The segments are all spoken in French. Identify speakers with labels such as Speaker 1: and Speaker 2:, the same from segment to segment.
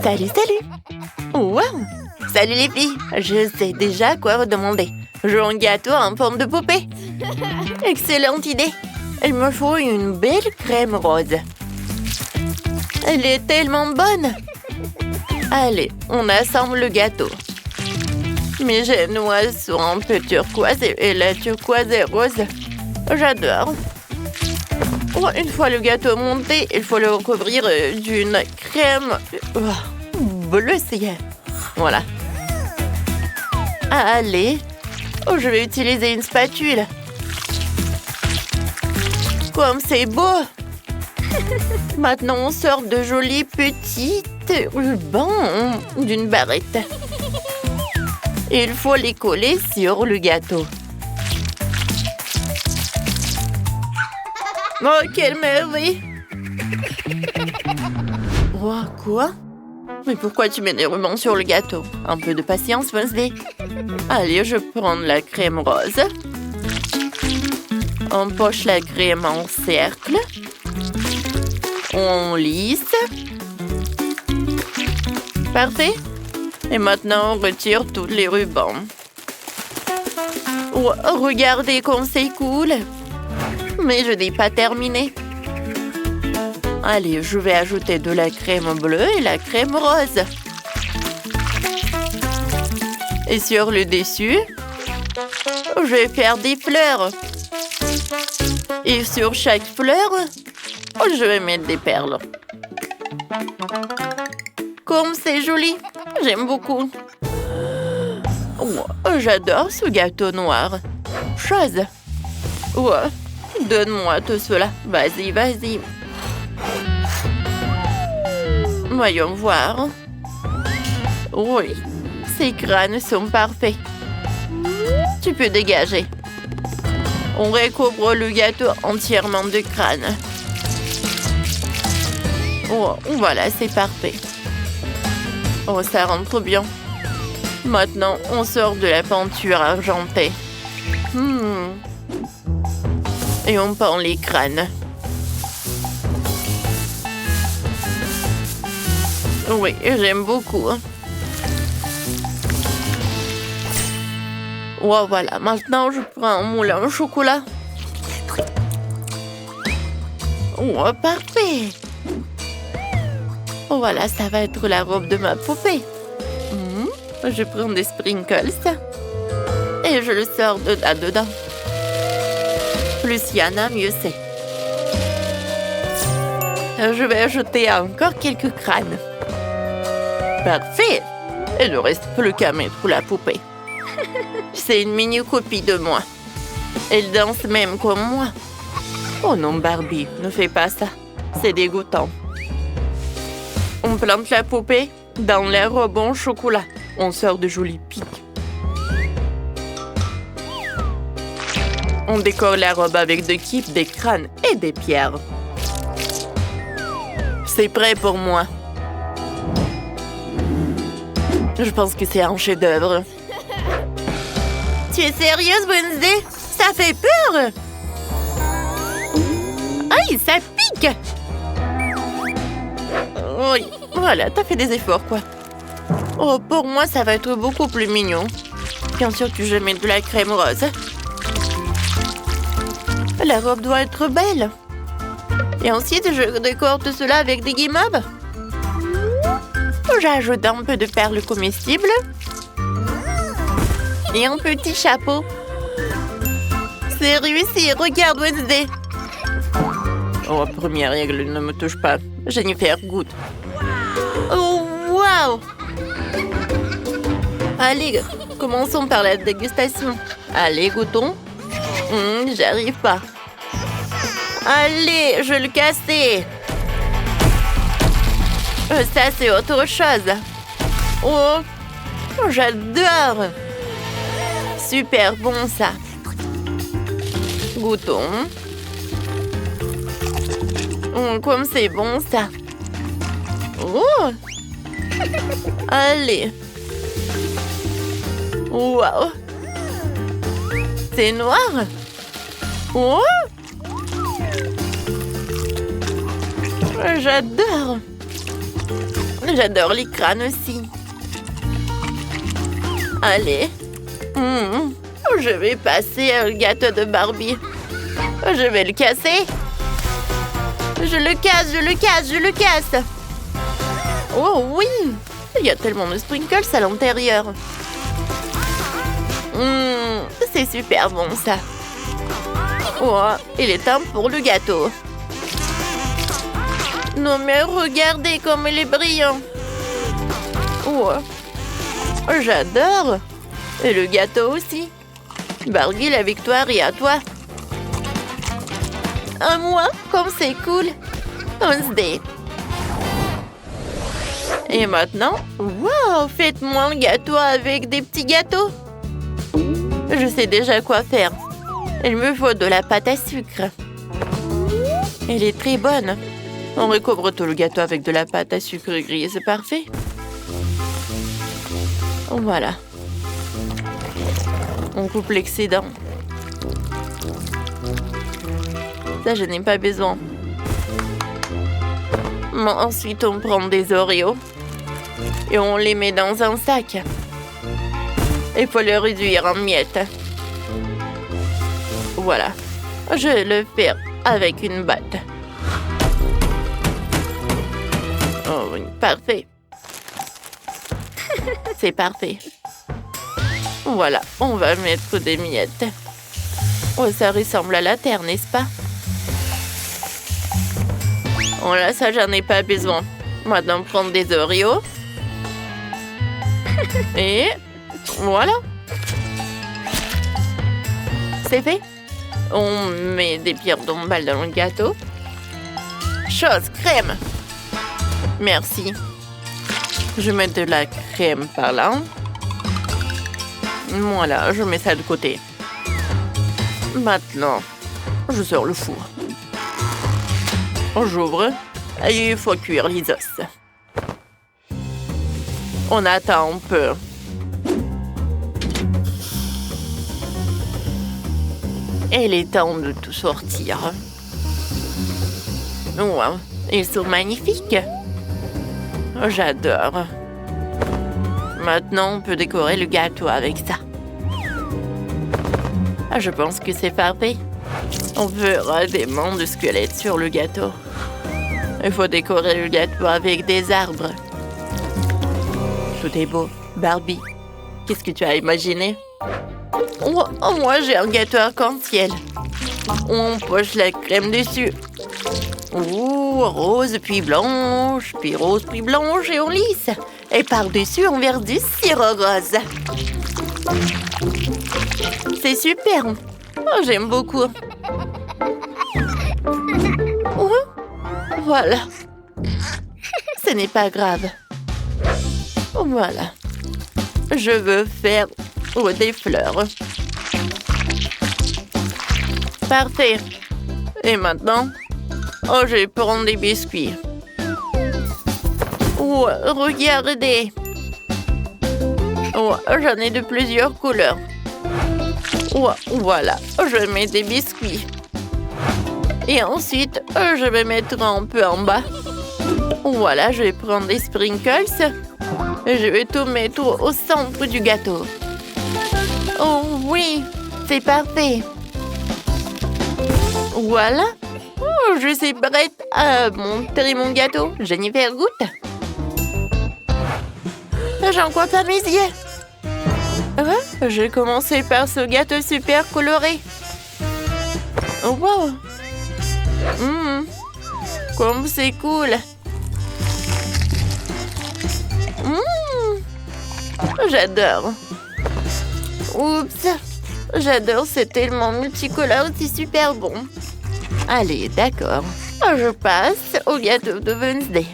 Speaker 1: Salut, salut! Wow! Salut les filles! Je sais déjà quoi vous demander. Je veux un gâteau en forme de poupée. Excellente idée! Il me faut une belle crème rose. Elle est tellement bonne! Allez, on assemble le gâteau. Mes génoises sont un peu turquoise et la turquoise est rose. J'adore. Oh, une fois le gâteau monté, il faut le recouvrir d'une crème bleu ciel. Voilà. Allez. Oh, je vais utiliser une spatule. Comme c'est beau. Maintenant, on sort de jolis petits rubans d'une barrette. Il faut les coller sur le gâteau. Oh, quelle merveille! Oh, quoi? Mais pourquoi tu mets des rubans sur le gâteau? Un peu de patience, Wednesday. Allez, je prends la crème rose. On poche la crème en cercle. On lisse. Parfait. Et maintenant, on retire tous les rubans. Oh, regardez comme c'est cool. Mais je n'ai pas terminé. Allez, je vais ajouter de la crème bleue et la crème rose. Et sur le dessus, je vais faire des fleurs. Et sur chaque fleur, je vais mettre des perles. Comme c'est joli. J'aime beaucoup. Oh, j'adore ce gâteau noir. Chose. Oh, donne-moi tout cela. Vas-y, vas-y. Voyons voir. Oui, ces crânes sont parfaits. Tu peux dégager. On recouvre le gâteau entièrement de crâne. Oh, voilà, c'est parfait. Oh, ça rentre bien. Maintenant, on sort de la peinture argentée. Et on peint les crânes. Oui, j'aime beaucoup. Oh, voilà. Maintenant, je prends un moulin au chocolat. Oh, parfait. Oh, voilà, ça va être la robe de ma poupée. Je prends des sprinkles et je le sors de là-dedans. Plus il y en a, mieux c'est. Je vais ajouter encore quelques crânes. Parfait! Il ne reste plus qu'à mettre la poupée. C'est une mini-copie de moi. Elle danse même comme moi. Oh non, Barbie, ne fais pas ça. C'est dégoûtant. On plante la poupée dans la robe en chocolat. On sort de jolis pics. On décore la robe avec des kips, des crânes et des pierres. C'est prêt pour moi. Je pense que c'est un chef-d'œuvre. Tu es sérieuse, Wednesday? Ça fait peur! Aïe, ça pique! Oui, voilà, t'as fait des efforts, quoi. Oh, pour moi, ça va être beaucoup plus mignon. Bien sûr que je mets de la crème rose. La robe doit être belle. Et ensuite, je décore tout cela avec des guimauves. J'ajoute un peu de perles comestibles. Et un petit chapeau. C'est réussi, regarde Wednesday. Oh, première règle, ne me touche pas. Jennifer, goûte. Oh, wow! Allez, commençons par la dégustation. Allez, goûtons. J'arrive pas. Allez, je le cassais. Ça, c'est autre chose. Oh, j'adore. Super bon, ça. Goûtons. Oh, comme c'est bon, ça. Oh. Allez. Wow. C'est noir. Oh. J'adore. J'adore les crânes aussi. Allez. Je vais passer le gâteau de Barbie. Je vais le casser. Je le casse. Oh oui! Il y a tellement de sprinkles à l'intérieur. C'est super bon ça. Oh, il est temps pour le gâteau. Non mais regardez comme il est brillant. Oh, j'adore. Et le gâteau aussi. Barbie, la victoire est à toi. À moi, comme c'est cool. Wednesday. Et maintenant, wow, faites-moi un gâteau avec des petits gâteaux. Je sais déjà quoi faire. Il me faut de la pâte à sucre. Elle est très bonne. On recouvre tout le gâteau avec de la pâte à sucre gris, c'est parfait. Voilà. On coupe l'excédent. Ça, je n'ai pas besoin. Bon, ensuite, on prend des Oreos et on les met dans un sac. Il faut le réduire en miettes. Voilà. Je vais le faire avec une batte. Oh oui, parfait. C'est parfait. Voilà, on va mettre des miettes. Oh, ça ressemble à la terre, n'est-ce pas? Oh là, ça, j'en ai pas besoin. Maintenant, prendre des Oreos. Et voilà. C'est fait. On met des pierres tombales dans le gâteau. Chose crème. Merci. Je mets de la crème par là. Voilà, je mets ça de côté. Maintenant, je sors le four. J'ouvre et il faut cuire les os. On attend un peu. Et il est temps de tout sortir. Wow, ils sont magnifiques. J'adore. Maintenant, on peut décorer le gâteau avec ça. Je pense que c'est parfait. On verra des monts de squelettes sur le gâteau. Il faut décorer le gâteau avec des arbres. Tout est beau. Barbie, qu'est-ce que tu as imaginé? Oh, moi, j'ai un gâteau arc-en-ciel. On poche la crème dessus. Ouh, rose puis blanche, puis rose puis blanche et on lisse. Et par-dessus, on verse du sirop rose. C'est super. Oh, j'aime beaucoup. Oh, voilà. Ce n'est pas grave. Voilà. Je veux faire des fleurs. Parfait. Et maintenant, je vais prendre des biscuits. Oh, regardez. Oh, j'en ai de plusieurs couleurs. Oh, voilà, je mets des biscuits. Et ensuite, je vais mettre un peu en bas. Voilà, je vais prendre des sprinkles. Et je vais tout mettre au centre du gâteau. Oh oui, c'est parfait. Voilà. Oh, je suis prête à montrer mon gâteau. Jennifer, goûte. J'en crois pas mes yeux. Ouais, j'ai commencé par ce gâteau super coloré. Oh, wow. Comme c'est cool. J'adore. Oups. J'adore, c'est tellement multicolore, c'est super bon. Allez, d'accord. Je passe au gâteau de Wednesday.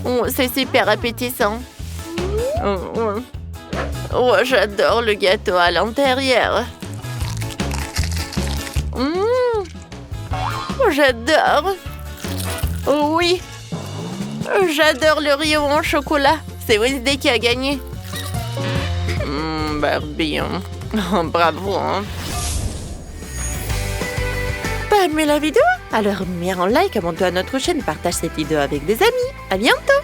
Speaker 1: Oh, c'est super appétissant. Oh, j'adore le gâteau à l'intérieur. J'adore. Oh oui. J'adore le Rio en chocolat. C'est Wednesday qui a gagné. Barbie. Oh, bravo. T'as aimé la vidéo? Alors mets un like, abonne-toi à notre chaîne, partage cette vidéo avec des amis. À bientôt.